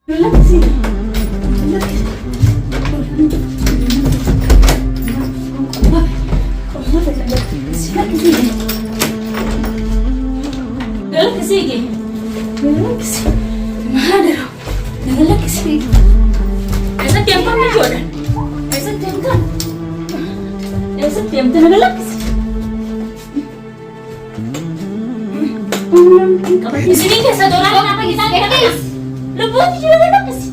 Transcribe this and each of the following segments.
Relaxi. Sini ke satu orang apa kita Lubut juga relax.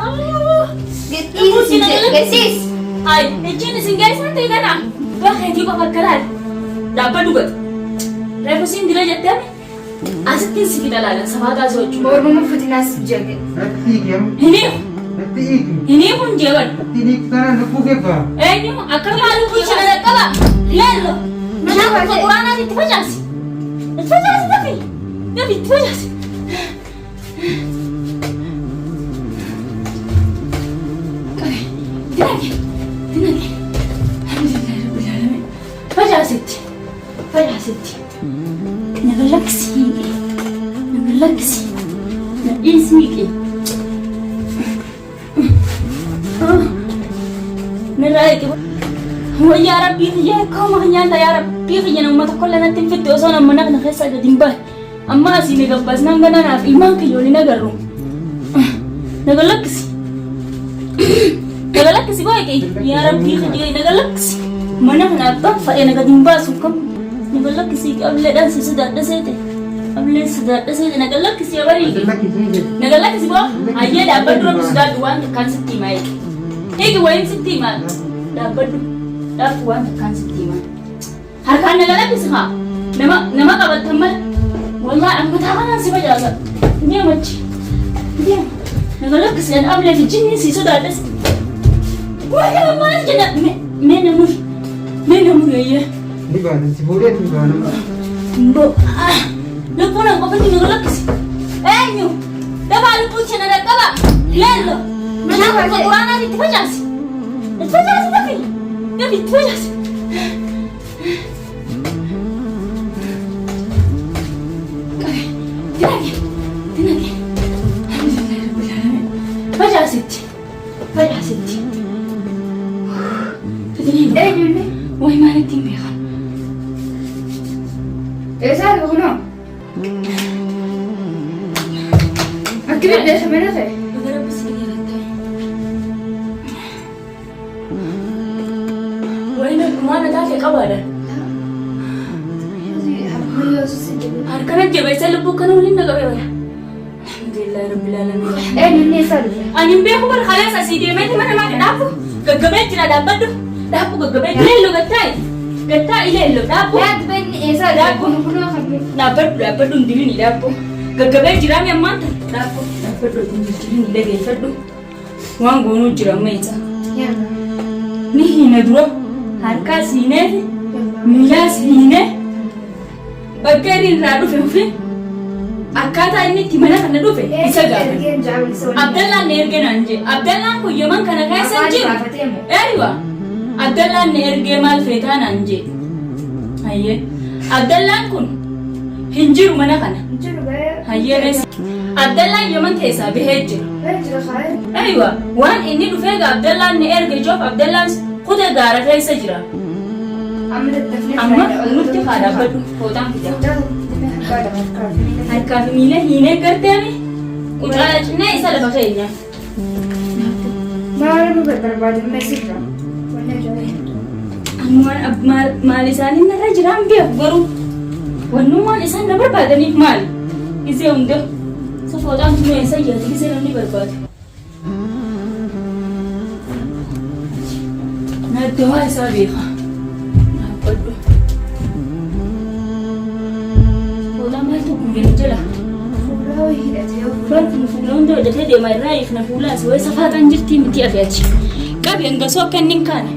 Allah. Getis. Ay, ejini singgay santai kana. Bakit di ba pagkaral? Dapat dugat. Repo sin dila jatte ame. Asitin sikita lala sabata sochu. Bormu fitinas jage. Ini pun jawan. Ini kana lupu ke ba? Ini akar malu pun chana kaba. Lelo. Mana ko Qur'an ati tfajas. Tfajas tapi. Nabi tfajas. Dinagi. Alhamdulillah Rabbil Alamin. Fajaa sitti. Nagalaksi. Ismiki. Naraiki. Ya Rabbi ya kama nyanta ya Rabbi yana ummata kullana tinfitti osona manaqna khessa gadimba. Amma asini gabbas nangana na iman ki yoni nagaru. Nagalaksi. Nagalaksi boy ya Rabbi khadi nagalaksi. Manaqna abba fa yana gadimba sukam. Nagalaksi qable dan sisada dasete. Qable sisada dasete nagalaksi ya bari. Nagalaksi bo ayya da badru sisada wan kan sitti mai. Ege wayin sitti ma. Da badru da wan kan sitti ma. Har kan nagalaksi ha. Nama qabal tamal. Wallahi amma ta'ala si bajaza. Ni machi. Ni nagalaksi an qable fi jinni sisada dasete. Wah, mana jena menamur ya. Ni ba si boleh ni ba na. Mbo. Lupo na ko pati nagalaksi. Nyo. Daba lupo chena na kaba. Lelo. Mana ko Qur'an ati tfajas. Tfajas tapi. Tapi tfajas. Dinagi. Alhamdulillah Rabbil Alamin. Fajaa sitti. Yuni. Why mana timbe khan? Esa lo no. Akib de semana se. Agora precisa até. Why na mana ta ke kabara? Har kana je bai sai lubu kana wulin daga bai. Alhamdulillah Rabbil Alamin. Ni salu. Anin be ko bar khalas asidi mai mana ma dafu. Gaggabe jira da baddu. Dapu gaggabe lelo gattai lelo dapu Ya ben esa dapu kuno khabe. Dapat undiri ni dapu gaggabe jira mi amma dapat undiri ni lege faddu wango no jira maita Ya. ni hina duro harka sine miya sine bagari radu fefe akata inni timana kana dofe isa gabe Abdallah nerge nanje Abdallah ko yaman kana kai sanje aywa Abdallah nerge mal fetan anje ayye Abdallah kun hinjiru mana kana ayye res Abdallah yaman tesa behejir aywa wan inni dufega Abdallah nerge job Abdallah khuda gara kai sajira amma nutti khada badu hodan fida harka mile hine karte ame kujala chne isa la bakenya Malu berbadu mesra. Amman malisani na rajiram biya garu wannan man isan da barbada ni mal ize unda sa fodan tuno isa ya ize ni barbada na dawa isa biha na kodo fodan ma to kun jela Farkin fulon da ta da mai raif na fula su wai safatan jirti miti a fiyaci gabi an gaso kan ninka ne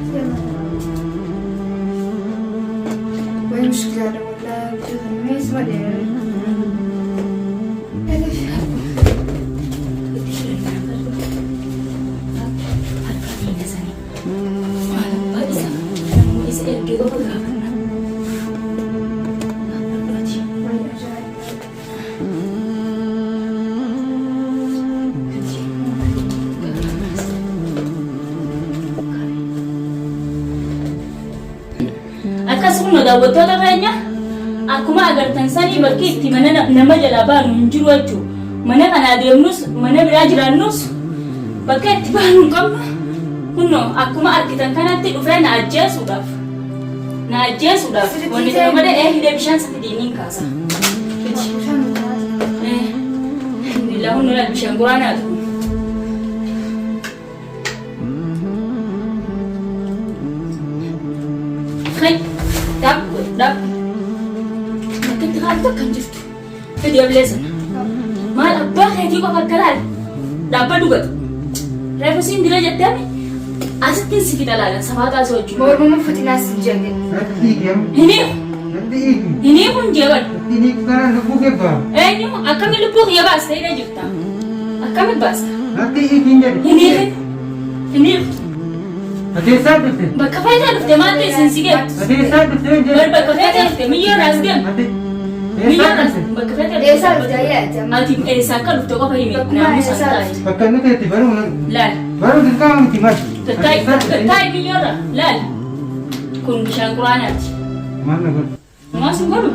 وين مشكلة ولا تغميس ولا akkas kun daawwattoota keenya akkuma agartan sanii bakki itti mana nama jalaa baanu hin jiru jechuudha. Mana kana adeemnus mana biraa jiraannus bakka itti baanu hin qabnu. Kunoo akkuma argitan kanatti dhufee na ajjeesuudhaaf wanni ta'e malee hidhee bishaan safidiniin kaasa. Alhamdulillah hundu laal bishaan guraanaa ta'u. Kai, dap. Nakati kalto kan jirtu. Fedi ablesa. Mal abba khaydi ko fakkaral. Dabba dugat. Refu sin dira jettami. Asitin sifidalalan sabata soju. Mormumu fitinas jenge. Nanti game. Ini kun jewan. Ini sekarang lupu ke ba? Enyu akami lupu ya bas tayra jirta. Akami bas. Nanti ini jadi. Ini Ada satu tu. bakka fayda dufte maal ta'e sige. Ada satu tu je. Bakka fayda dufte miyyo rasgam. Ada. Miyyo Satu ras tu. bakka fayda Esa jaya jam. Ati esa ka dufte ko fahimi namu santai. Pakai nu tu baru Lal. baru kita mesti mas. Takai miyyo ra lal. Kun bishaan quraanaati. Mana kau? Maas godhu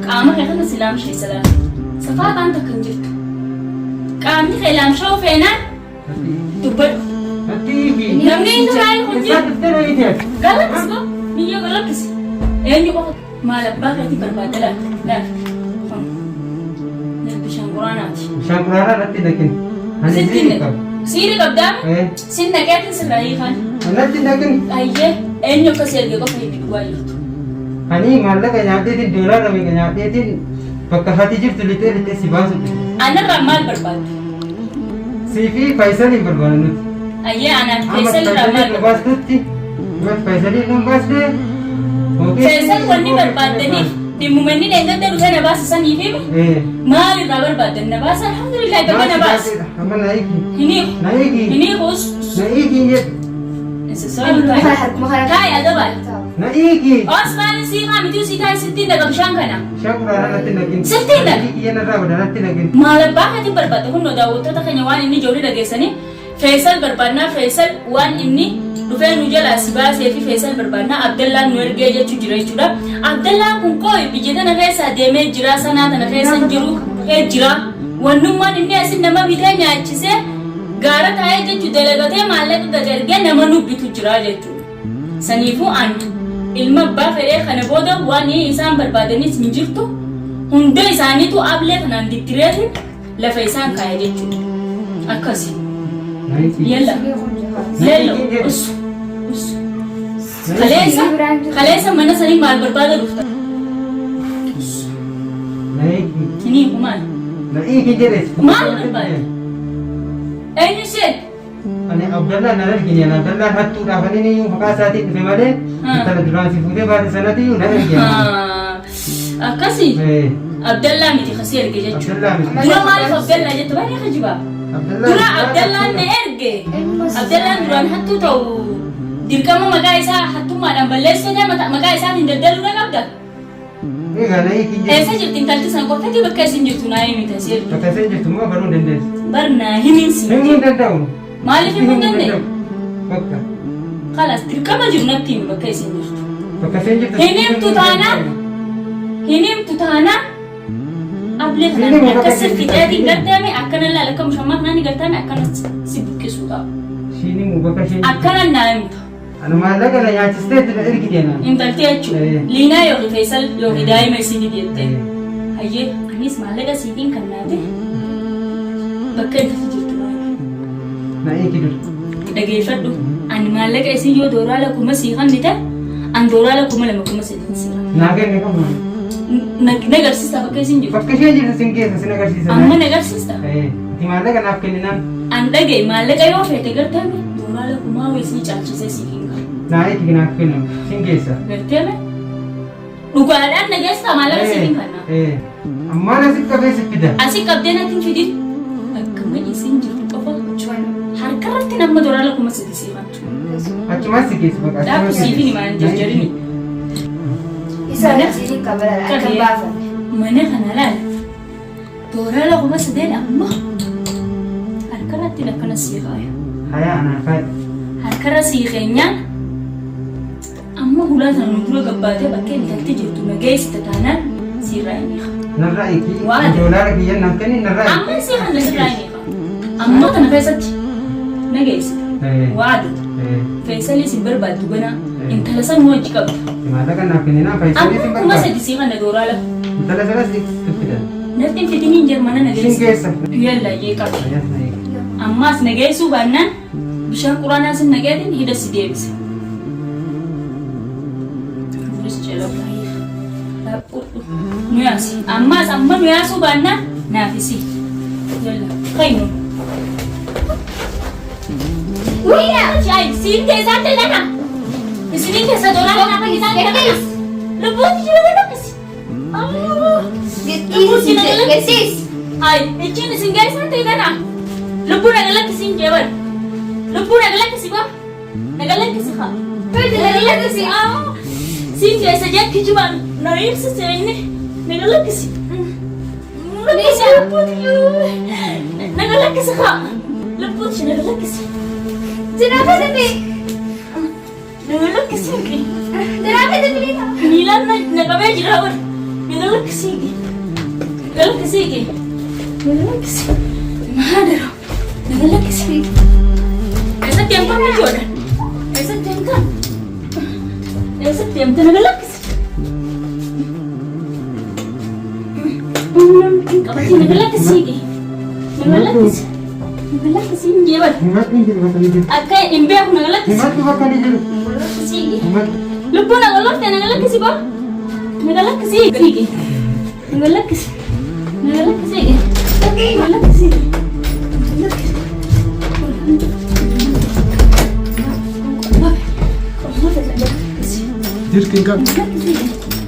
qaama kee kana silaam shee salaan. Safaa kan takka hin jirtu. Qaamni kee laamsha'uu feenaan dubbadhu. Nanti ini. Namni inni baay'ee hojii. Satu tu lagi dia. Galatis ko miyyo galatis. Eenyu qofa maal abbaa keetii barbaada laal. Laal bishaan quraanaati. Syangkara nanti nakin. Siiri qabdaa sin naqeetiin sirraa hiikan. Nanti nakin. Ayyee eenyu akkas erge qofa himi dhugaa jirtu. Hani malah kenyatiin dolar kami kenyatiin pakai hati jirtu lite si basu. Anarraa maal barbaaddu? CV Faisal yang berbanut. Ayyee anaan Amat Faisal irraa Faisal maal yang bas tutti. Amat Faisal yang bas deh. Oke. Faisal wanni barbaaddaniif dhimmumanni dheengada dhufee na baasisanii fi maal irraa barbaaddan na baasa alhamdulillah gaba na baasa. Ama naiki. Hiniiku. Hiniikus. Naiki je. Sisooyi taa'e adabaa. Naiki. Osmaan sii haamituu sii taa'e sittiin daga bishaan kana. Syangkara nanti nakin. Sittiin daga. Naiki yang narra pada nanti nakin. Maal abbaa keetiin barbaadda kunoo daawwattoota keenya waan inni ijoollee dhageessanii Faisal barbaadnaa Faisal waan inni dhufee nu jalaa si baasee fi Faisal barbaadnaa Abdallaan nu ergee jechuu jira jechuudha. Abdallaan kun koo biyya tana keessa deemee jira sanaa tana keessa jiru jira. Wannummaan inni asin nama bitee nyaachisee gaara taa'ee jechuu dalagatee maallaqa gadi ergee nama nubbitu jira jechuudha. Saniifuu ani ilma abbaa fedhee kana booda waan isaan barbaadanis hin jirtu. Hunda isaaniitu ablee kanaan dittireetiin lafa isaan kaa'e jechuudha. Akkasi. Yalla. Lello. Kaleessa mana sanii maal barbaada dhufta? Naiki. Hiniiku maal? Naiki jeres. Maal barbaada? Eenyu ishee? Ani Abdallah nalar gini ana Abdallah hattu dah ini yung makasati tu semale. Kita le durang si fude baru sana tu yung nalar gini. Akkasi. Abdallah miti khasi erge jechuudha. Abdallah miti. Dura maaliif Abdallah jettu baay'ee kajiba. Dura Abdallah na erge. Abdallah duraan hattuu ta'u dirqama maqaa isaa hattummaadhaan balleessee maqaa isaatiin daldaluu na qabda. Ega naiki jeres. Eessa jirti intalti san qoftatti bakka isin jirtu naa himita seetu. Bakka sen jirtu mo baru dendes. Barna himinsi. Himin dandau. Maaliif himin danda'e? Bakka. Kalas dirqama jiru natti himi bakka isin jirtu. Bakka sen jirtu. Hinimtu taanaan ablee kanaan akka sirfiteetiin garteeme akkana laala akka mushammaa kanaan garteeme akkana si buqqisuudha. Sini mu bakka sen. Akkana naa himtu. Anu maallaqa na nyaachistee tu ergi deena. Intalti jechuudha. Liinaa yookiin Faisal yookiin daa'ima isii jettee. Hayyee anis maallaqa siitiin kan naate bakka itti jirtu baay'ee. Na eegi dur. Dhageeffadhu. Ani maallaqa isii yoo dooraa lakkuma sii kannite an dooraa lakkuma lama kuma sadii sii kan. Naageen ni qabu. Nagarsiista bakka isin jirtu. Bakka ishee jirtu sin keessa sin agarsiisa. Amma nagarsiista. Ati maallaqa naaf kenninaan. An dhagaye maallaqa yoo feete garteeme dooraa lakkumaa weesii caalchisee sii kenna. Naa eegi naaf kennamu sin keessa. Garteeme dhugaadhaan nageessaa maallaqa sii kenna. Ammaan asitti qabee si fida. Asii qabdee natti hin fidin. Akkuma isin jirtu qofa harkarratti nama dooraa lakkuma sadii sii kan. Achumas si keessa bakka. Daaku siifin himaan jarjarini. Isa nasiin kabala akka baafan. Mana kana laala. Dooraa lakkuma sadeen amma harkarratti lakkana sii kaaya. Hayaa anaan fayyada. Harkarra sii keenyaan amma Amma hulaa sana nu dura gabbaatee bakkee intalti jirtu nageessita taanaan sirraa hin hiika. Narraa eegi. Waan. Ijoolaa biyyan nam kenni narraa eegi. Amma si handa sirraa hin hiika. Ammoo tana keessatti nageessita. Waadu. Fayyisalii si barbaaddu gana intala san nu wajji qabda. Maallaqa naaf kenninaa Fayyisalii si Amma kuma sadi si handa dooraa lafa. Intala sanas fiddan. Nafti hin fidiniin Jarmana Isin nageessa. keessa. Yalla yee qaba. Ayyaas na eegi. Ammaas nageessuu baannaan bishaan quraanaa sin nageetiin hidha si deebisa. Nuyaasi. Ammaas amma nuyaasuu baannaan naafisi. Yalla kaynu. Wiya! Shai, siin keessaa ta'edha. Isiniin keessa doonaa kana fayyisaan ta'edha. Lubbuutti jira kan akkasi. Gadhiis. Ay, ichiin isin keessaa ta'edha. Lubbuu nagalakkisiin jeeban. Lubbuu nagalakkisi ba? Nagalakkisi haa. Nagalakkisi haa. Siin keessa jetti jimaan na ibsise inni. Nagalakkisi. Nagalakkisi haa. Lubbuutti nagalakkisi. Jinaaba dambe. Nagalakkisi. Jinaaba dambe. Miilaan naqamee jira bar. Nagalakkisi. Nagalakkisi. Nagalakkisi. Maadaro. Nagalakkisi. Eessatti hamtaan ni joodan? Eessatti hamtaan? Eessatti hamtaan nagalakkisi? Qabatii nagalakkisi. Nagalakkisi. Nagalakkisi hin jeeban. Himatni jiru bakka ni jiru. Akka hin beeku nagalakkisi. Himatni bakka ni jiru. Nagalakkisi. Himatni. Lubbuu nagalofte nagalakkisi ba? Nagalakkisi. Nagalakkisi. Nagalakkisi. Nagalakkisi. Dirqin kan. Nagalakkisi.